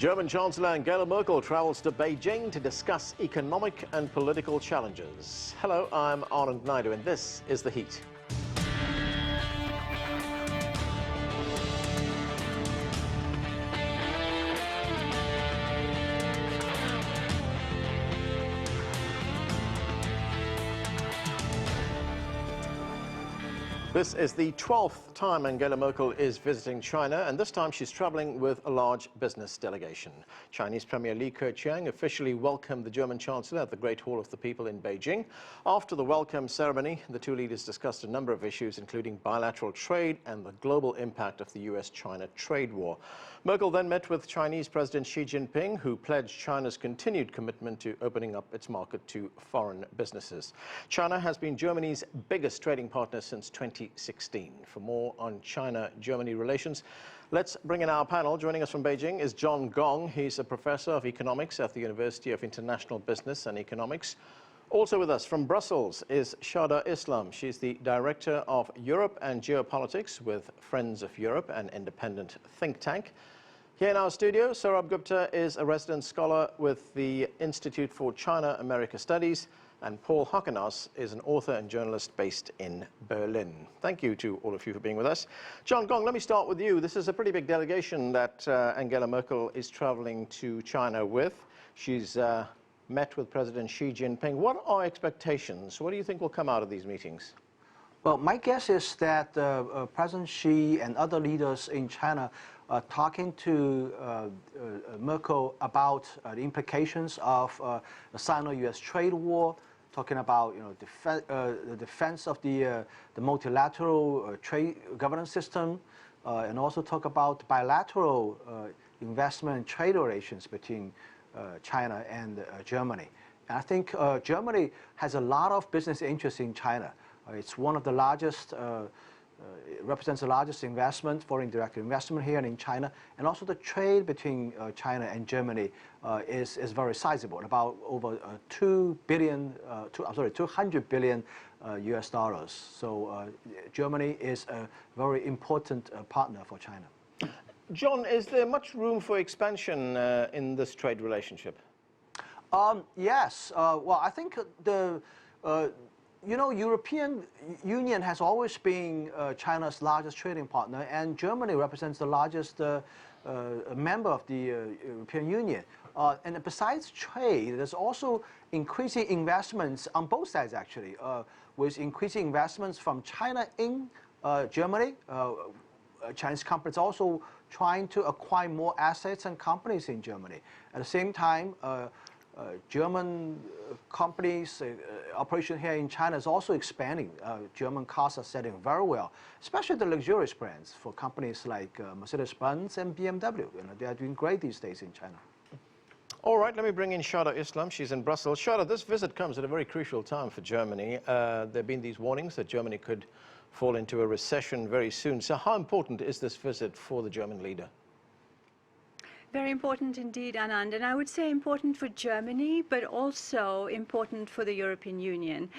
German Chancellor Angela Merkel travels to Beijing to discuss economic and political challenges. Hello, I'm Anand Naidu, and this is The Heat. This is the 12th time Angela Merkel is visiting China, and this time she's traveling with a large business delegation. Chinese Premier Li Keqiang officially welcomed the German Chancellor at the Great Hall of the People in Beijing. After the welcome ceremony, the two leaders discussed a number of issues, including bilateral trade and the global impact of the U.S.-China trade war. Merkel then met with Chinese President Xi Jinping, who pledged China's continued commitment to opening up its market to foreign businesses. China has been Germany's biggest trading partner since 2016. For more on China-Germany relations, let's bring in our panel. Joining us from Beijing is John Gong. He's a professor of economics at the University of International Business and Economics. Also with us from Brussels is Shada Islam. She's the Director of Europe and Geopolitics with Friends of Europe, an independent think tank. Here in our studio, Sourabh Gupta is a resident scholar with the Institute for China-America Studies, and Paul Hockenaus is an author and journalist based in Berlin. Thank you to all of you for being with us. John Gong, let me start with you. This is a pretty big delegation that Angela Merkel is traveling to China with. She's met with President Xi Jinping. What are expectations? What do you think will come out of these meetings? Well, my guess is that President Xi and other leaders in China are talking to Merkel about the implications of the Sino-U.S. trade war, talking about the defense of the multilateral trade governance system, and also talk about bilateral investment and trade relations between China and Germany. And I think Germany has a lot of business interests in China. It's one of the largest, it represents the largest investment, foreign direct investment here in China, and also the trade between China and Germany is very sizable, about over 200 billion US dollars. So Germany is a very important partner for China. John, is there much room for expansion in this trade relationship? Yes. Well, I think the European Union has always been China's largest trading partner, and Germany represents the largest member of the European Union. And besides trade, there's also increasing investments on both sides, actually, with increasing investments from China in Germany. Chinese companies also trying to acquire more assets and companies in Germany. At the same time, German companies' operation here in China is also expanding. German cars are selling very well, especially the luxurious brands for companies like Mercedes-Benz and BMW. They are doing great these days in China. All right, let me bring in Shada Islam. She's in Brussels. Shada, this visit comes at a very crucial time for Germany. There have been these warnings that Germany could fall into a recession very soon. So how important is this visit for the German leader? Very important indeed, Anand, and I would say important for Germany, but also important for the European Union.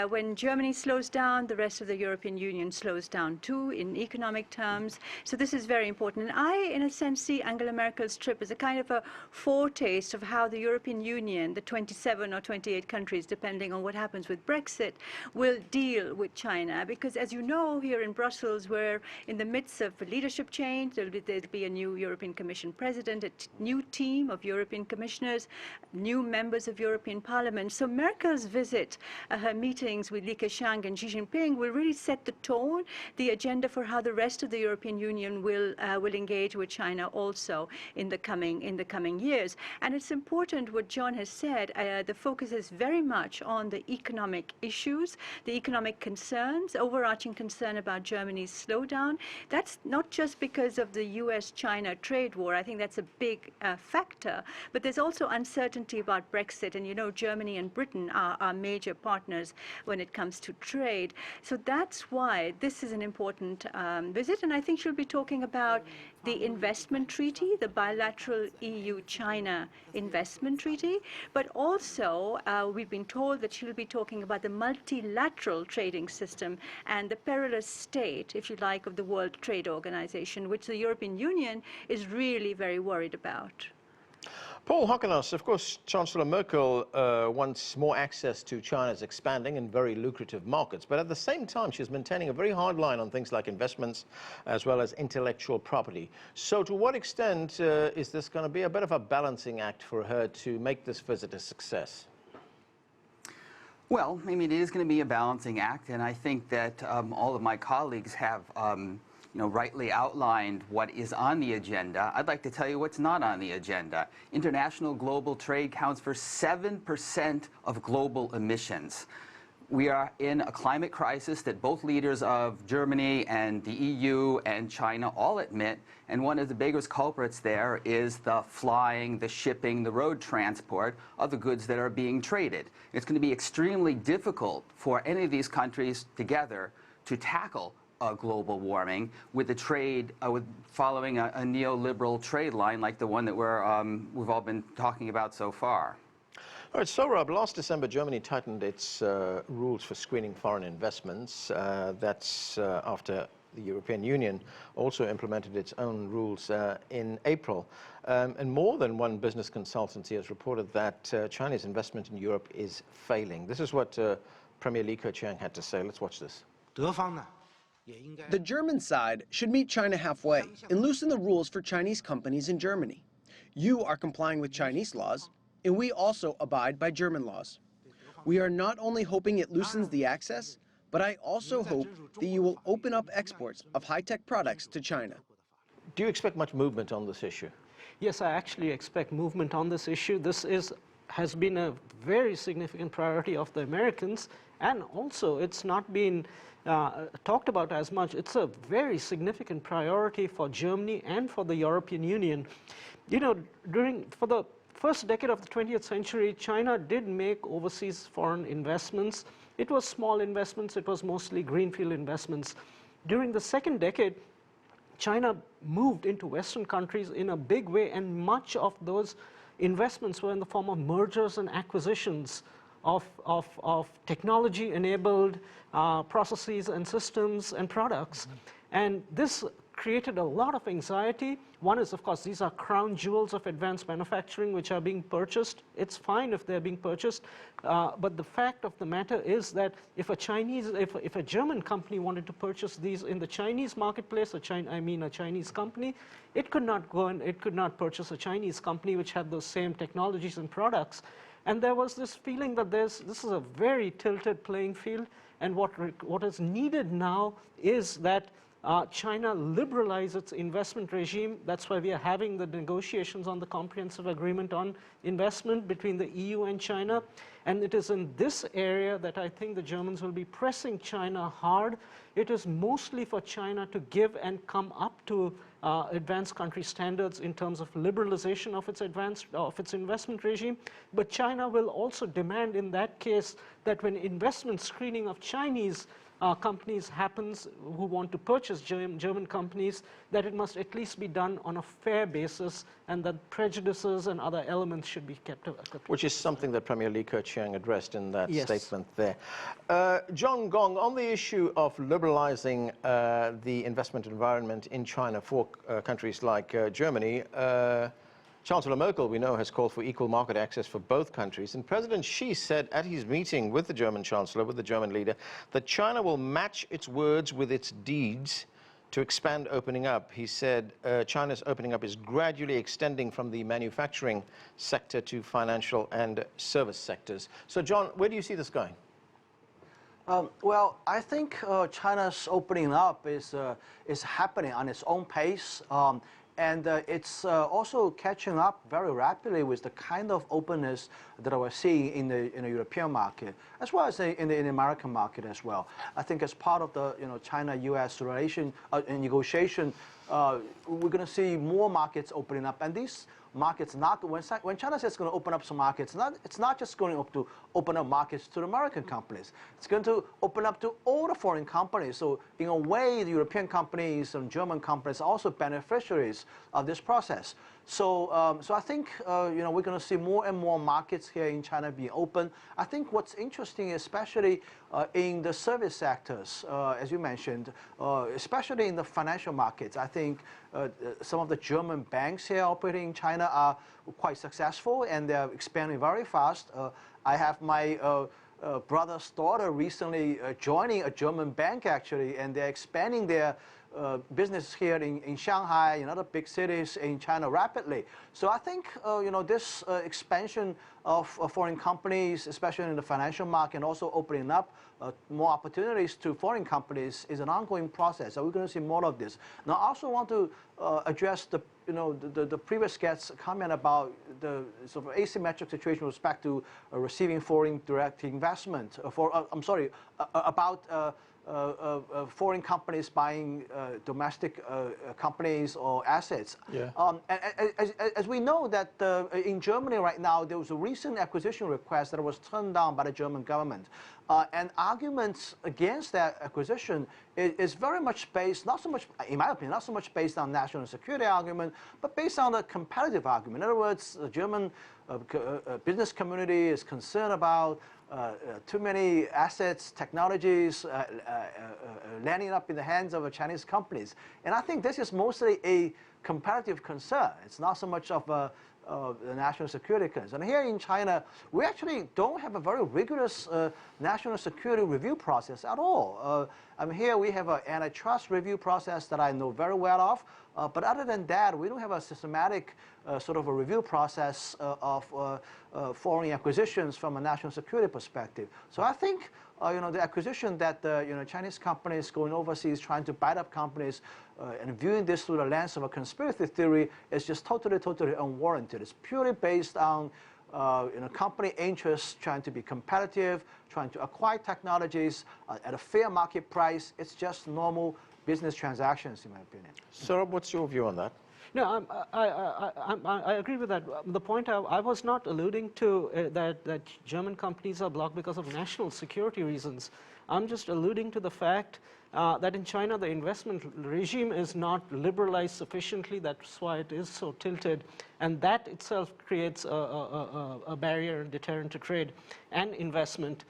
When Germany slows down, the rest of the European Union slows down too, in economic terms. So this is very important. And I, in a sense, see Angela Merkel's trip as a kind of a foretaste of how the European Union, the 27 or 28 countries, depending on what happens with Brexit, will deal with China. Because as you know, here in Brussels, we're in the midst of a leadership change. There'll be a new European Commission president, a new team of European commissioners, new members of European Parliament. So Merkel's visit, her meetings with Li Keqiang and Xi Jinping will really set the tone, the agenda for how the rest of the European Union will engage with China also in the coming years. And it's important what John has said. The focus is very much on the economic issues, the economic concerns, overarching concern about Germany's slowdown. That's not just because of the U.S.-China trade war. I think that's a big factor, but there's also uncertainty about Brexit, and you know Germany and Britain are major partners when it comes to trade. So that's why this is an important visit, and I think she'll be talking about the investment treaty, the bilateral EU-China investment treaty, but also we've been told that she'll be talking about the multilateral trading system and the perilous state, if you like, of the World Trade Organization, which the European Union is really very worried about. Paul Hockenhuis, of course, Chancellor Merkel wants more access to China's expanding and very lucrative markets, but at the same time, she's maintaining a very hard line on things like investments as well as intellectual property. So to what extent is this going to be a bit of a balancing act for her to make this visit a success? Well, I mean, it is going to be a balancing act, and I think that all of my colleagues have rightly outlined what is on the agenda. I'd like to tell you what's not on the agenda. International global trade counts for 7% of global emissions. We are in a climate crisis that both leaders of Germany and the EU and China all admit, and one of the biggest culprits there is the flying, the shipping, the road transport of the goods that are being traded. It's going to be extremely difficult for any of these countries together to tackle global warming with the trade, with following a neoliberal trade line like the one that we've all been talking about so far. All right, Sourabh, last December, Germany tightened its rules for screening foreign investments. That's after the European Union also implemented its own rules in April. And more than one business consultancy has reported that Chinese investment in Europe is failing. This is what Premier Li Keqiang had to say. Let's watch this. The German side should meet China halfway and loosen the rules for Chinese companies in Germany. You are complying with Chinese laws, and we also abide by German laws. We are not only hoping it loosens the access, but I also hope that you will open up exports of high-tech products to China. Do you expect much movement on this issue? Yes, I actually expect movement on this issue. This has been a very significant priority of the Americans, and also it's not been talked about as much. It's a very significant priority for Germany and for the European Union. You know, for the first decade of the 20th century, China did make overseas foreign investments. It was small investments. It was mostly greenfield investments. During the second decade, China moved into Western countries in a big way, and much of those investments were in the form of mergers and acquisitions of technology-enabled processes and systems and products. And this created a lot of anxiety. One is, of course, these are crown jewels of advanced manufacturing which are being purchased. It's fine if they're being purchased, but the fact of the matter is that if a German company wanted to purchase these in the Chinese marketplace, a Chinese company, it could not go and it could not purchase a Chinese company which had those same technologies and products. And there was this feeling that this is a very tilted playing field, and what is needed now is that China liberalize its investment regime. That's why we are having the negotiations on the comprehensive agreement on investment between the EU and China. And it is in this area that I think the Germans will be pressing China hard. It is mostly for China to give and come up to advanced country standards in terms of liberalization of its investment regime. But China will also demand in that case that when investment screening of Chinese companies happens who want to purchase German companies, that it must at least be done on a fair basis, and that prejudices and other elements should be kept. Which is something that Premier Li Keqiang addressed in that Yes. statement there. John Gong, on the issue of liberalizing the investment environment in China for countries like Germany, Chancellor Merkel, we know, has called for equal market access for both countries. And President Xi said at his meeting with the German Chancellor, with the German leader, that China will match its words with its deeds to expand opening up. He said China's opening up is gradually extending from the manufacturing sector to financial and service sectors. So, John, where do you see this going? Well, I think China's opening up is happening on its own pace. And it's also catching up very rapidly with the kind of openness that we're seeing in the European market, as well as in the American market as well. I think as part of the China-U.S. relation negotiation, we're going to see more markets opening up, and these markets when China says it's going to open up some markets, it's not just going to open up markets to the American companies. It's going to open up to all the foreign companies. So in a way, the European companies and German companies are also beneficiaries of this process. So, so I think we're going to see more and more markets here in China being open. I think what's interesting, especially in the service sectors, as you mentioned, especially in the financial markets, I think think some of the German banks here operating in China are quite successful, and they're expanding very fast. I have my brother's daughter recently joining a German bank, actually, and they're expanding their business here in Shanghai and other big cities in China rapidly. So I think this expansion of foreign companies, especially in the financial market, and also opening up more opportunities to foreign companies is an ongoing process. So we're going to see more of this. Now, I also want to address the previous guest's comment about the sort of asymmetric situation with respect to receiving foreign direct investment. About foreign companies buying domestic companies or assets. Yeah. As we know that in Germany right now, there was a recent acquisition request that was turned down by the German government. And arguments against that acquisition is very much based, not so much, in my opinion, not so much based on national security argument, but based on a competitive argument. In other words, the German business community is concerned about too many assets, technologies landing up in the hands of Chinese companies. And I think this is mostly a competitive concern. It's not so much of a national security concern. Here in China, we actually don't have a very rigorous national security review process at all. Here we have an antitrust review process that I know very well of, but other than that, we don't have a systematic sort of a review process of foreign acquisitions from a national security perspective. So I think the acquisition that Chinese companies going overseas trying to buy up companies and viewing this through the lens of a conspiracy theory is just totally unwarranted. It's purely based on company interests trying to be competitive, trying to acquire technologies at a fair market price. It's just normal business transactions, in my opinion. Sourabh, what's your view on that? No, I agree with that. The point I was not alluding to that German companies are blocked because of national security reasons. I'm just alluding to the fact that in China the investment regime is not liberalized sufficiently. That's why it is so tilted, and that itself creates a barrier and deterrent to trade and investment.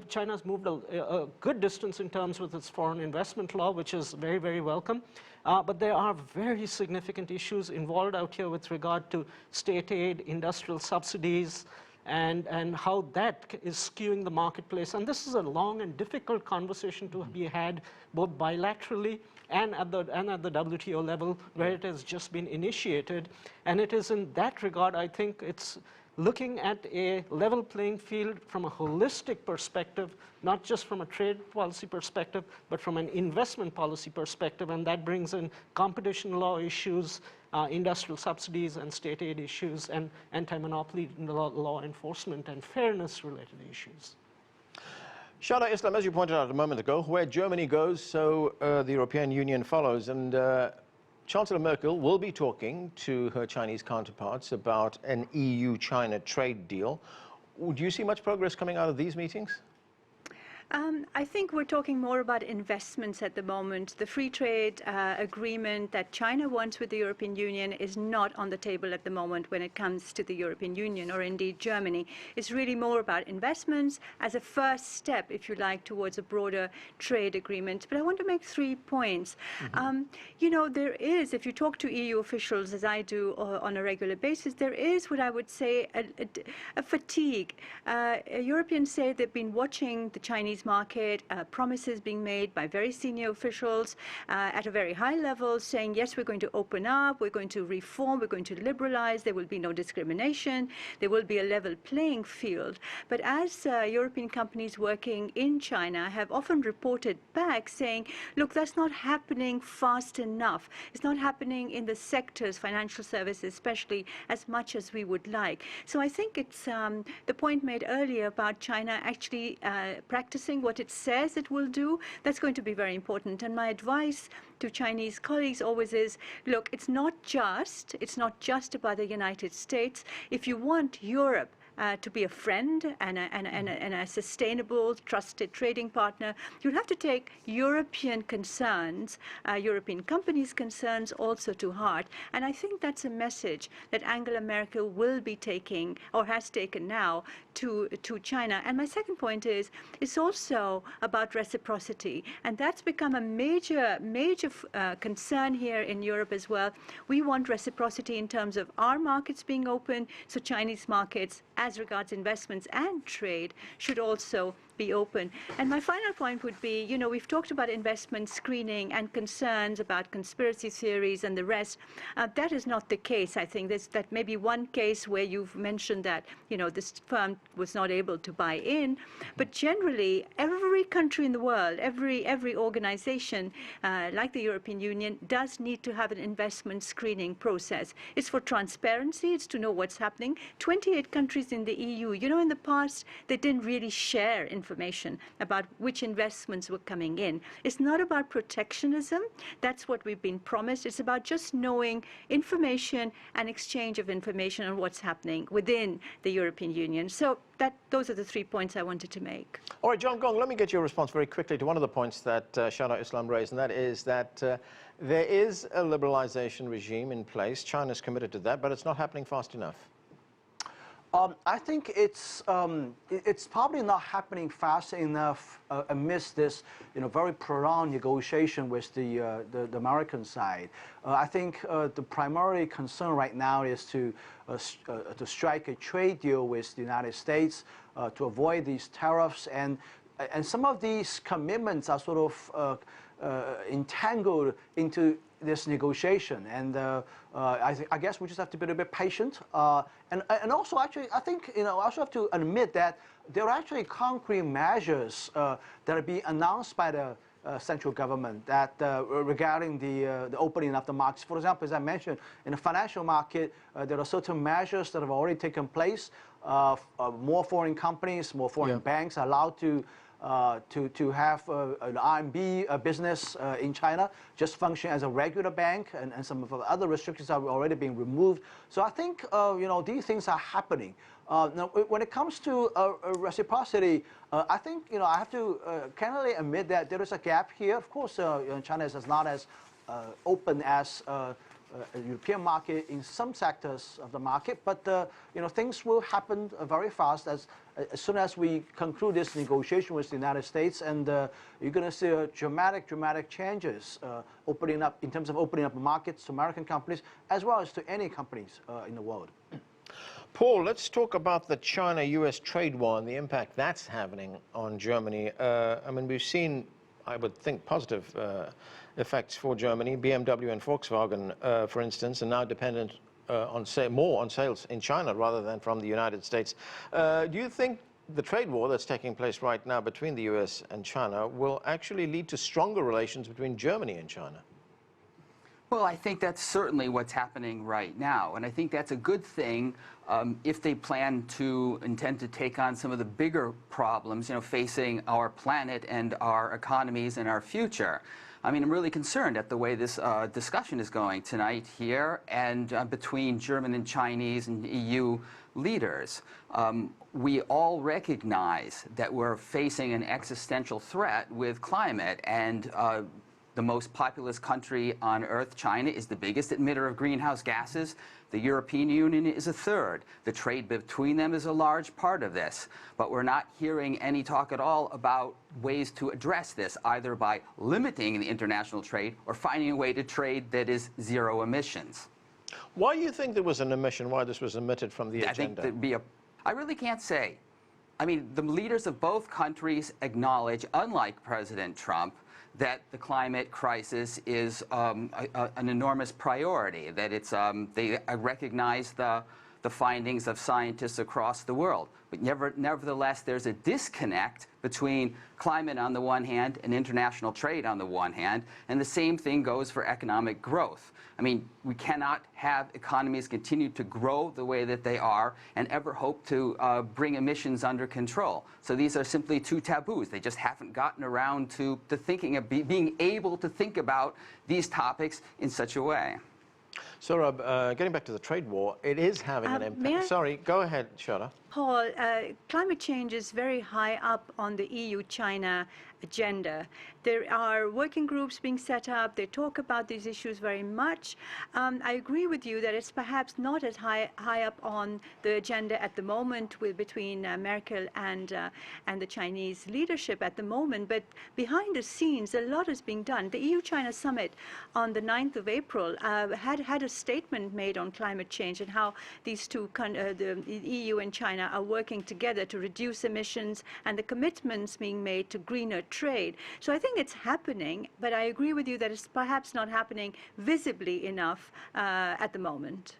China's moved a good distance in terms with its foreign investment law, which is very welcome. But there are very significant issues involved out here with regard to state aid, industrial subsidies, and how that is skewing the marketplace. And this is a long and difficult conversation to be had both bilaterally and at the WTO level, where it has just been initiated. And it is in that regard, I think it's looking at a level playing field from a holistic perspective, not just from a trade policy perspective, but from an investment policy perspective, and that brings in competition law issues, industrial subsidies and state aid issues, and anti-monopoly law enforcement and fairness-related issues. Shada, Islam, as you pointed out a moment ago, where Germany goes, so the European Union follows, and Chancellor Merkel will be talking to her Chinese counterparts about an EU-China trade deal. Do you see much progress coming out of these meetings? I think we're talking more about investments at the moment. The free trade agreement that China wants with the European Union is not on the table at the moment when it comes to the European Union or indeed Germany. It's really more about investments as a first step, if you like, towards a broader trade agreement. But I want to make 3 points. There is, if you talk to EU officials, as I do on a regular basis, there is what I would say a fatigue. Europeans say they've been watching the Chinese market, promises being made by very senior officials at a very high level, saying, yes, we're going to open up, we're going to reform, we're going to liberalize, there will be no discrimination, there will be a level playing field. But as European companies working in China have often reported back saying, look, that's not happening fast enough. It's not happening in the sectors, financial services especially, as much as we would like. So I think it's the point made earlier about China actually practicing what it says it will do. That's going to be very important. And my advice to Chinese colleagues always is, look, it's not just about the United States. If you want Europe to be a friend and a sustainable, trusted trading partner, you'll have to take European concerns, European companies' concerns also to heart. And I think that's a message that Angela Merkel will be taking, or has taken now, to China. And my second point is, it's also about reciprocity. And that's become a major concern here in Europe as well. We want reciprocity in terms of our markets being open, so Chinese markets, as regards investments and trade, should also be open. And my final point would be, you know, we've talked about investment screening and concerns about conspiracy theories and the rest. That is not the case. I think there's that maybe one case where you've mentioned that, you know, this firm was not able to buy in. But generally, every country in the world, every organization, like the European Union, does need to have an investment screening process. It's for transparency. It's to know what's happening. 28 countries in the EU, you know, in the past, they didn't really share information about which investments were coming in. It's not about protectionism. That's what we've been promised. It's about just knowing information and exchange of information on what's happening within the European Union. So those are the 3 points I wanted to make. All right, John Gong, let me get your response very quickly to one of the points that Shada Islam raised, and that is that there is a liberalization regime in place. China's committed to that, but it's not happening fast enough. I think it's probably not happening fast enough amidst this, you know, very prolonged negotiation with the American side. I think the primary concern right now is to strike a trade deal with the United States to avoid these tariffs, and some of these commitments are sort of entangled into this negotiation, and I guess we just have to be a bit patient. And also, actually, I think, you know, I also have to admit that there are actually concrete measures that are being announced by the central government that regarding the opening of the markets. For example, as I mentioned, in the financial market, there are certain measures that have already taken place. More foreign companies, more foreign banks are allowed to have an RMB business in China, just function as a regular bank, and some of the other restrictions are already being removed. So I think you know, these things are happening. Now, when it comes to reciprocity, I think, you know, I have to candidly admit that there is a gap here. Of course, China is not as open as a European market in some sectors of the market, but you know, things will happen very fast as soon as we conclude this negotiation with the United States, and you're going to see dramatic changes opening up in terms of opening up markets to American companies as well as to any companies in the world. Paul, let's talk about the China-US trade war and the impact that's having on Germany. I mean, we've seen, I would think, positive effects for Germany. BMW and Volkswagen, for instance, are now dependent more on sales in China rather than from the United States. Do you think the trade war that's taking place right now between the US and China will actually lead to stronger relations between Germany and China? Well, I think that's certainly what's happening right now, and I think that's a good thing if they intend to take on some of the bigger problems, you know, facing our planet and our economies and our future. I mean, I'm really concerned at the way this discussion is going tonight here, and between German and Chinese and EU leaders. We all recognize that we're facing an existential threat with climate, and the most populous country on Earth, China, is the biggest emitter of greenhouse gases. The European Union is a third. The trade between them is a large part of this. But we're not hearing any talk at all about ways to address this, either by limiting the international trade or finding a way to trade that is zero emissions. Why do you think there was an omission? Why this was omitted from the agenda? I think there'd I really can't say. I mean, the leaders of both countries acknowledge, unlike President Trump, that the climate crisis is an enormous priority, that it's, they recognize the findings of scientists across the world. But nevertheless, there's a disconnect between climate on the one hand and international trade on the one hand, and the same thing goes for economic growth. I mean, we cannot have economies continue to grow the way that they are and ever hope to bring emissions under control. So these are simply two taboos. They just haven't gotten around to thinking of being able to think about these topics in such a way. Sourabh, getting back to the trade war, it is having an impact. Sorry, go ahead, Shada. Paul, climate change is very high up on the EU-China agenda. There are working groups being set up. They talk about these issues very much. I agree with you that it's perhaps not as high up on the agenda at the moment between Merkel and the Chinese leadership at the moment. But behind the scenes, a lot is being done. The EU-China summit on the 9th of April had a statement made on climate change and how these two, the EU and China, are working together to reduce emissions and the commitments being made to greener trade. So I think it's happening, but I agree with you that it's perhaps not happening visibly enough at the moment.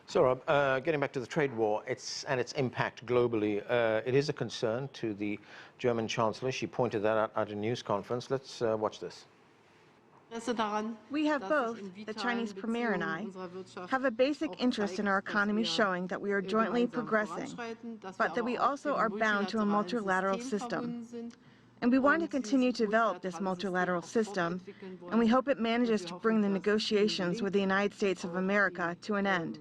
Sourabh, getting back to the trade war and its impact globally, it is a concern to the German Chancellor. She pointed that out at a news conference. Let's watch this. We have both, the Chinese Premier and I, have a basic interest in our economy showing that we are jointly progressing, but that we also are bound to a multilateral system. And we want to continue to develop this multilateral system, and we hope it manages to bring the negotiations with the United States of America to an end.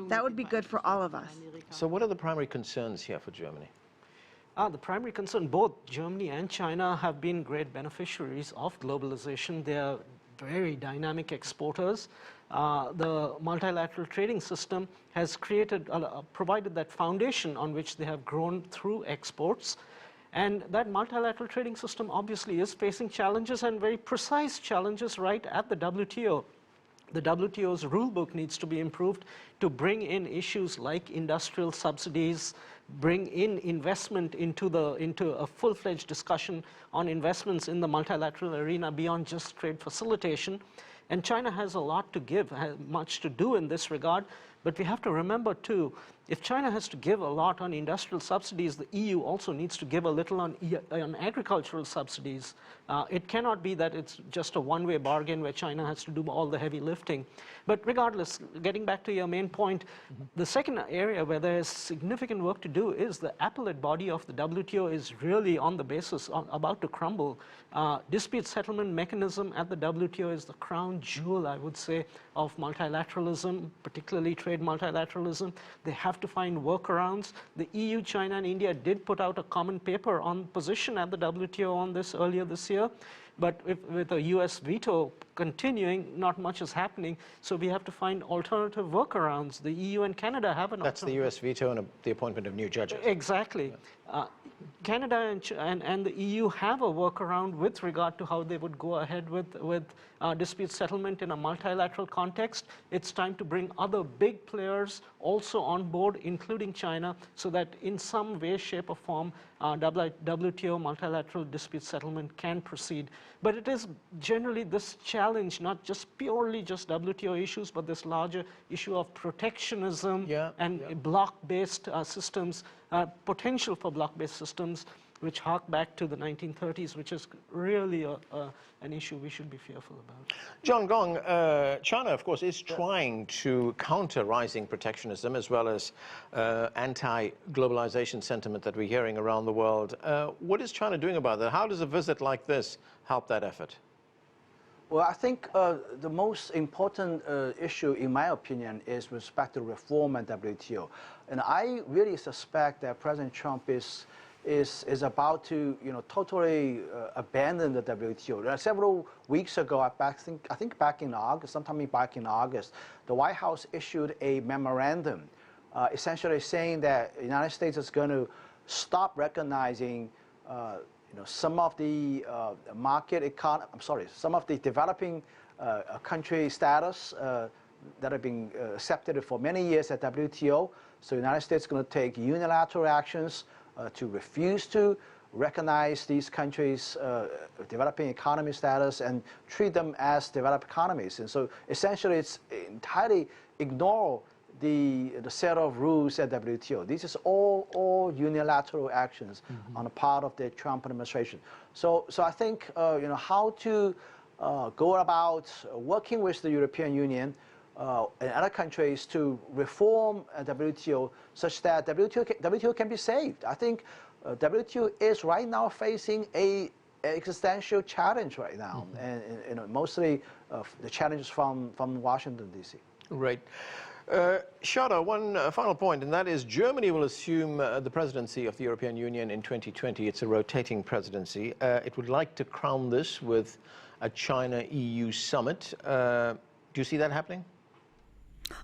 That would be good for all of us. So what are the primary concerns here for Germany? The primary concern, both Germany and China have been great beneficiaries of globalization. They are very dynamic exporters. The multilateral trading system has provided that foundation on which they have grown through exports. And that multilateral trading system obviously is facing challenges, and very precise challenges, right at the WTO. The WTO's rulebook needs to be improved to bring in issues like industrial subsidies, bring in investment into a full-fledged discussion on investments in the multilateral arena beyond just trade facilitation. And China has a lot to give, has much to do in this regard. But we have to remember, too, if China has to give a lot on industrial subsidies, the EU also needs to give a little on agricultural subsidies. It cannot be that it's just a one-way bargain where China has to do all the heavy lifting. But regardless, getting back to your main point, the second area where there is significant work to do is the appellate body of the WTO is really on the basis, about to crumble. Dispute settlement mechanism at the WTO is the crown jewel, I would say, of multilateralism, particularly trade multilateralism. They have to find workarounds. The EU, China, and India did put out a common paper on position at the WTO on this earlier this year. But with a US veto continuing, not much is happening. So we have to find alternative workarounds. The EU and Canada have an That's the US veto and the appointment of new judges. Exactly. Yeah. Canada and the EU have a workaround with regard to how they would go ahead with dispute settlement in a multilateral context. It's time to bring other big players also on board, including China, so that in some way, shape, or form, WTO multilateral dispute settlement can proceed. But it is generally this challenge, not just purely just WTO issues, but this larger issue of protectionism and block-based systems, potential for block-based systems, which hark back to the 1930s, which is really an issue we should be fearful about. John Gong, China, of course, is trying to counter rising protectionism as well as anti-globalization sentiment that we're hearing around the world. What is China doing about that? How does a visit like this help that effort? Well, I think the most important issue, in my opinion, is with respect to reform at WTO. And I really suspect that President Trump is about to, totally abandon the WTO. Several weeks ago, I think back in August, sometime back in August, the White House issued a memorandum, essentially saying that the United States is going to stop recognizing, some of the some of the developing country status that have been accepted for many years at WTO. So the United States is going to take unilateral actions to refuse to recognize these countries' developing economy status and treat them as developed economies. And so essentially it's entirely ignore the set of rules at WTO. This is all unilateral actions on the part of the Trump administration. So I think how to go about working with the European Union and other countries to reform WTO such that WTO can be saved. I think WTO is right now facing an existential challenge right now, and mostly the challenges from Washington, D.C. Right. Shada, one final point, and that is Germany will assume the presidency of the European Union in 2020. It's a rotating presidency. It would like to crown this with a China-EU summit. Do you see that happening?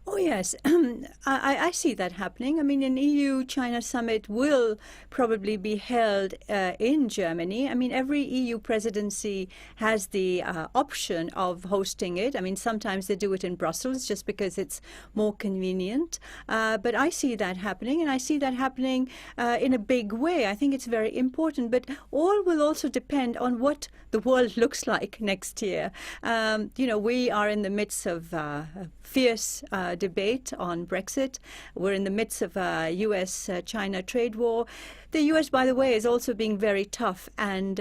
Oh, yes. I see that happening. I mean, an EU-China summit will probably be held in Germany. I mean, every EU presidency has the option of hosting it. I mean, sometimes they do it in Brussels just because it's more convenient. But I see that happening, and I see that happening in a big way. I think it's very important. But all will also depend on what the world looks like next year. You know, we are in the midst of fierce debate on Brexit. We're in the midst of a U.S.-China trade war. The U.S., by the way, is also being very tough and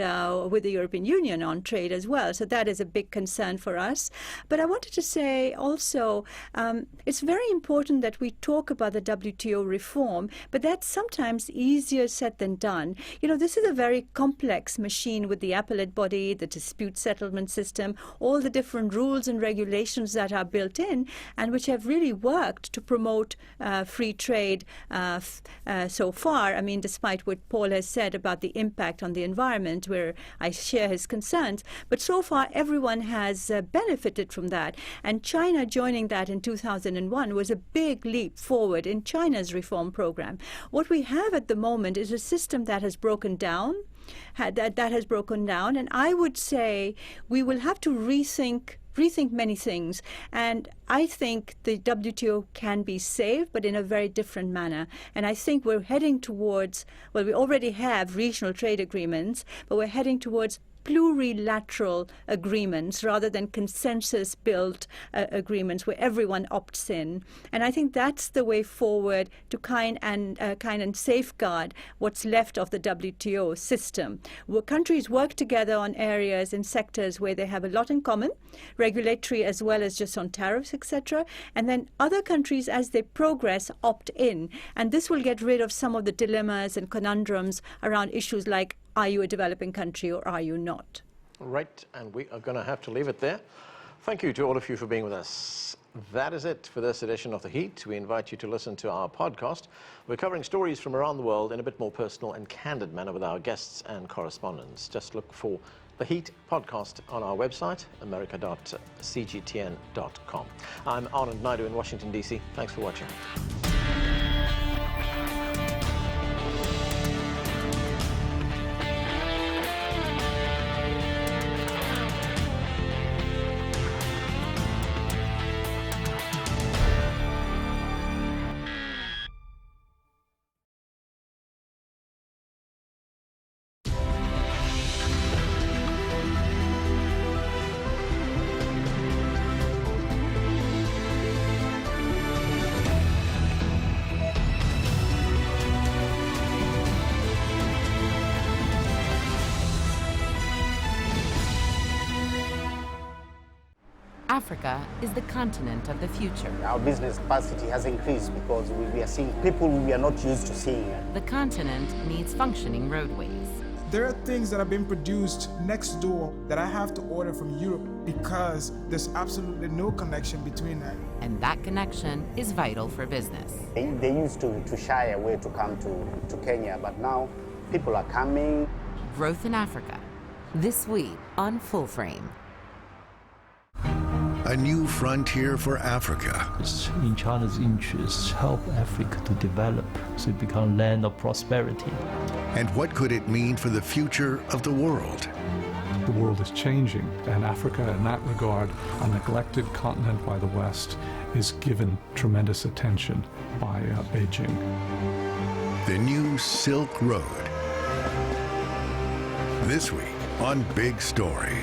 with the European Union on trade as well. So that is a big concern for us. But I wanted to say also, it's very important that we talk about the WTO reform, but that's sometimes easier said than done. You know, this is a very complex machine with the appellate body, the dispute settlement system, all the different rules and regulations that are built in and which have really worked to promote free trade so far. I mean, despite what Paul has said about the impact on the environment, where I share his concerns. But so far, everyone has benefited from that. And China joining that in 2001 was a big leap forward in China's reform program. What we have at the moment is a system that has broken down, that has broken down. And I would say we will have to rethink many things. And I think the WTO can be saved, but in a very different manner. And I think we're heading towards, well, we already have regional trade agreements, but we're heading towards plurilateral agreements rather than consensus-built agreements where everyone opts in. And I think that's the way forward to kind and safeguard what's left of the WTO system. Where countries work together on areas and sectors where they have a lot in common, regulatory as well as just on tariffs, etc. And then other countries, as they progress, opt in. And this will get rid of some of the dilemmas and conundrums around issues like, are you a developing country or are you not? Right, and we are going to have to leave it there. Thank you to all of you for being with us. That is it for this edition of The Heat. We invite you to listen to our podcast. We're covering stories from around the world in a bit more personal and candid manner with our guests and correspondents. Just look for The Heat podcast on our website, america.cgtn.com. I'm Anand Naidu in Washington, D.C. Thanks for watching. Africa is the continent of the future. Our business capacity has increased because we are seeing people we are not used to seeing. The continent needs functioning roadways. There are things that are being produced next door that I have to order from Europe because there's absolutely no connection between that. And that connection is vital for business. They used to shy away to come to Kenya, but now people are coming. Growth in Africa, this week on Full Frame. A new frontier for Africa. It's in China's interests, help Africa to develop so it becomes a land of prosperity. And what could it mean for the future of the world? The world is changing, and Africa, in that regard, a neglected continent by the West, is given tremendous attention by Beijing. The new Silk Road. This week on Big Story.